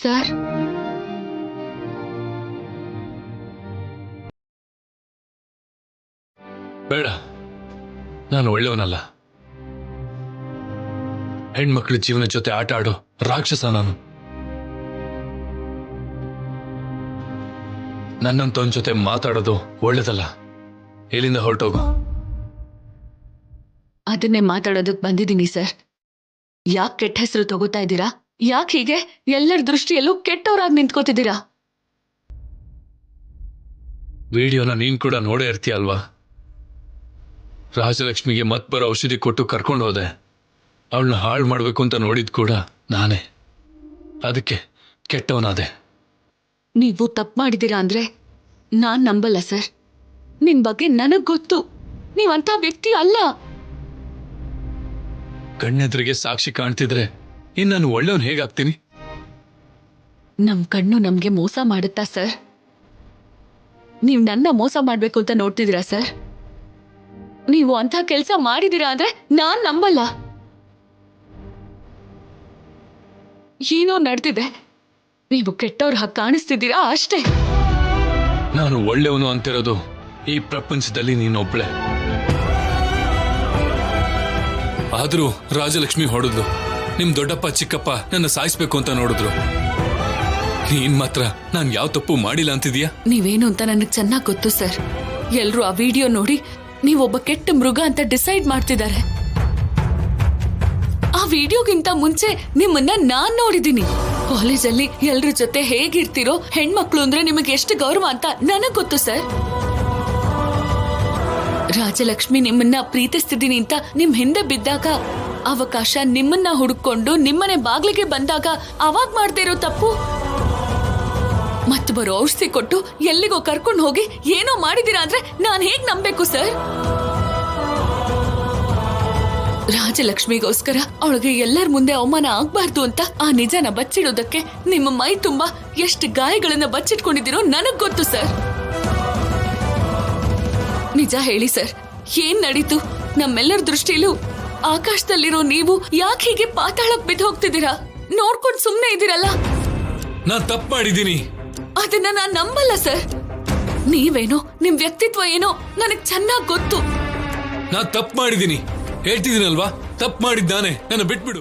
Sir, ಬೇಡ, ನಾನು ಒಳ್ಳೆಯವನಲ್ಲ. ಹೆಣ್ಮಕ್ಳ ಜೀವನ ಜೊತೆ ಆಟ ಆಡೋ ರಾಕ್ಷಸ ನಾನು. ನನ್ನಂತವನ ಜೊತೆ ಮಾತಾಡೋದು ಒಳ್ಳೇದಲ್ಲ. ಇಲ್ಲಿಂದ ಹೊರಟೋಗು. ಅದನ್ನೇ ಮಾತಾಡೋದಕ್ಕೆ ಬಂದಿದ್ದೀನಿ ಸರ್. ಯಾಕೆ ಕೆಟ್ಟ ಹೆಸರು ತಗೋತಾ ಇದ್ದೀರಾ? ಯಾಕೆ ಹೀಗೆ ಎಲ್ಲರ ದೃಷ್ಟಿಯಲ್ಲೂ ಕೆಟ್ಟವರಾಗಿ ನಿಂತ್ಕೋತಿದ್ದೀರಾ? ವಿಡಿಯೋನ ನೀನ್ ಕೂಡ ನೋಡೇ ಇರ್ತೀಯ ಅಲ್ವಾ? ರಾಜಲಕ್ಷ್ಮಿಗೆ ಮತ್ ಬರೋ ಔಷಧಿ ಕೊಟ್ಟು ಕರ್ಕೊಂಡು ಹೋದೆ. ಅವಳನ್ನ ಹಾಳು ಮಾಡಬೇಕು ಅಂತ ನೋಡಿದ್ ಕೂಡ ನಾನೇ. ಅದಕ್ಕೆ ಕೆಟ್ಟವನಾದೆ. ನೀವು ತಪ್ಪು ಮಾಡಿದ್ದೀರಾ ಅಂದ್ರೆ ನಾನ್ ನಂಬಲ್ಲ ಸರ್. ನಿನ್ ಬಗ್ಗೆ ನನಗ್ ಗೊತ್ತು. ನೀವಂತ ವ್ಯಕ್ತಿ ಅಲ್ಲ. ಕಣ್ಣೆದ್ರಿಗೆ ಸಾಕ್ಷಿ ಕಾಣ್ತಿದ್ರೆ ಇನ್ನು ನಾನು ಒಳ್ಳೆಯವನು ಹೇಗಾಗ್ತೀನಿ? ನಮ್ ಕಣ್ಣು ನಮ್ಗೆ ಮೋಸ ಮಾಡುತ್ತಾ ಸರ್? ನೀವ್ ನನ್ನ ಮೋಸ ಮಾಡ್ಬೇಕು ಅಂತ ನೋಡ್ತಿದ್ದೀರಾ ಸರ್? ನೀವು ಅಂತ ಕೆಲಸ ಮಾಡಿದೀರಾ ಅಂದ್ರೆ ನಾನ್ ನಂಬಲ್ಲ. ಏನೋ ನಡೆದಿದೆ. ನೀವು ಕೆಟ್ಟವ್ರ ಹಾಗೆ ಕಾಣಿಸ್ತಿದ್ದೀರಾ ಅಷ್ಟೇ. ನಾನು ಒಳ್ಳೆಯವನು ಅಂತಿರೋದು ಈ ಪ್ರಪಂಚದಲ್ಲಿ ನೀನೊಬ್ಳೆ. ಆದ್ರೂ ರಾಜಲಕ್ಷ್ಮಿ ಹೊಡೆದ್ಲು. ನಿಮ್ ದೊಡ್ಡಪ್ಪ ಚಿಕ್ಕಪ್ಪ ನನ್ನ ಸಾಯಿಸ್ಬೇಕು ಅಂತ ನೋಡಿದ್ರು. ನೀನ್ ಮಾತ್ರ ನಾನ್ ಯಾವ ತಪ್ಪು ಮಾಡಿಲ್ಲ ಅಂತಿದ್ಯಾ? ನೀವೇನು ಅಂತ ನನಗೆ ಚೆನ್ನಾಗಿ ಗೊತ್ತು ಸರ್. ಎಲ್ರು ಆ ವಿಡಿಯೋ ನೋಡಿ ನೀವೊಬ್ಬ ಕೆಟ್ಟ ಮೃಗ ಅಂತ ಡಿಸೈಡ್ ಮಾಡ್ತಿದ್ದಾರೆ. ಆ ವಿಡಿಯೋಗಿಂತ ಮುಂಚೆ ನಿಮ್ಮನ್ನ ನಾನ್ ನೋಡಿದ್ದೀನಿ. ಕಾಲೇಜಲ್ಲಿ ಎಲ್ರ ಜೊತೆ ಹೇಗಿರ್ತಿರೋ, ಹೆಣ್ಮಕ್ಳು ಅಂದ್ರೆ ನಿಮಗೆ ಎಷ್ಟು ಗೌರವ ಅಂತ ನನಗ್ ಗೊತ್ತು ಸರ್. ರಾಜಲಕ್ಷ್ಮಿ ನಿಮ್ಮನ್ನ ಪ್ರೀತಿಸ್ತಿದ್ದೀನಿ ಅಂತ ನಿಮ್ ಹಿಂದೆ ಬಿದ್ದಾಗ, ಅವಕಾಶ ನಿಮ್ಮನ್ನ ಹುಡುಕೊಂಡು ನಿಮ್ಮನೆ ಬಾಗ್ಲಿಗೆ ಬಂದಾಗ ಅವಾಗ್ ಮಾಡ್ದೇ ಇರೋ ತಪ್ಪು ಮತ್ತೆ ಬರೋ ಔಷಧಿ ಕೊಟ್ಟು ಎಲ್ಲಿಗೋ ಕರ್ಕೊಂಡು ಹೋಗಿ ಏನೋ ಮಾಡಿದೀರಾ ಅಂದ್ರೆ ನಾನ್ ಹೇಗ್ ನಂಬೇಕು ಸರ್? ರಾಜಲಕ್ಷ್ಮಿಗೋಸ್ಕರ ಅವಳಿಗೆ ಎಲ್ಲರ ಮುಂದೆ ಅವಮಾನ ಆಗ್ಬಾರ್ದು ಅಂತ ಆ ನಿಜನ ಬಚ್ಚಿಡೋದಕ್ಕೆ ನಿಮ್ಮ ಮೈ ತುಂಬಾ ಎಷ್ಟು ಗಾಯಗಳನ್ನ ಬಚ್ಚಿಟ್ಕೊಂಡಿದ್ದೀರೋ ನನಗ್ ಗೊತ್ತು ಸರ್. ನಿಜ ಹೇಳಿ ಸರ್, ಏನ್ ನಡೀತು? ನಮ್ಮೆಲ್ಲರ ದೃಷ್ಟಿಲೂ ಆಕಾಶದಲ್ಲಿರೋ ನೀವು ಯಾಕೆ ಹೀಗೆ ಪಾತಾಳಕ್ ಬಿದ್ದು ಹೋಗ್ತಿದ್ದೀರಾ? ನೋಡ್ಕೊಂಡು ಸುಮ್ನೆ ಇದ್ದೀರಲ್ಲ. ನಾನ್ ತಪ್ಪು ಮಾಡಿದ್ದೀನಿ. ಅದನ್ನ ನಾನ್ ನಂಬಲ್ಲ ಸರ್. ನೀವೇನೋ, ನಿಮ್ ವ್ಯಕ್ತಿತ್ವ ಏನೋ ನನಗ್ ಚೆನ್ನಾಗ್ ಗೊತ್ತು. ನಾನ್ ತಪ್ಪು ಮಾಡಿದ್ದೀನಿ. ಹೇಳ್ತಿದ್ದೀನಲ್ವಾ, ತಪ್ಪು ಮಾಡಿದ್ದಾನೆ. ನನ್ನ ಬಿಟ್ಬಿಡು.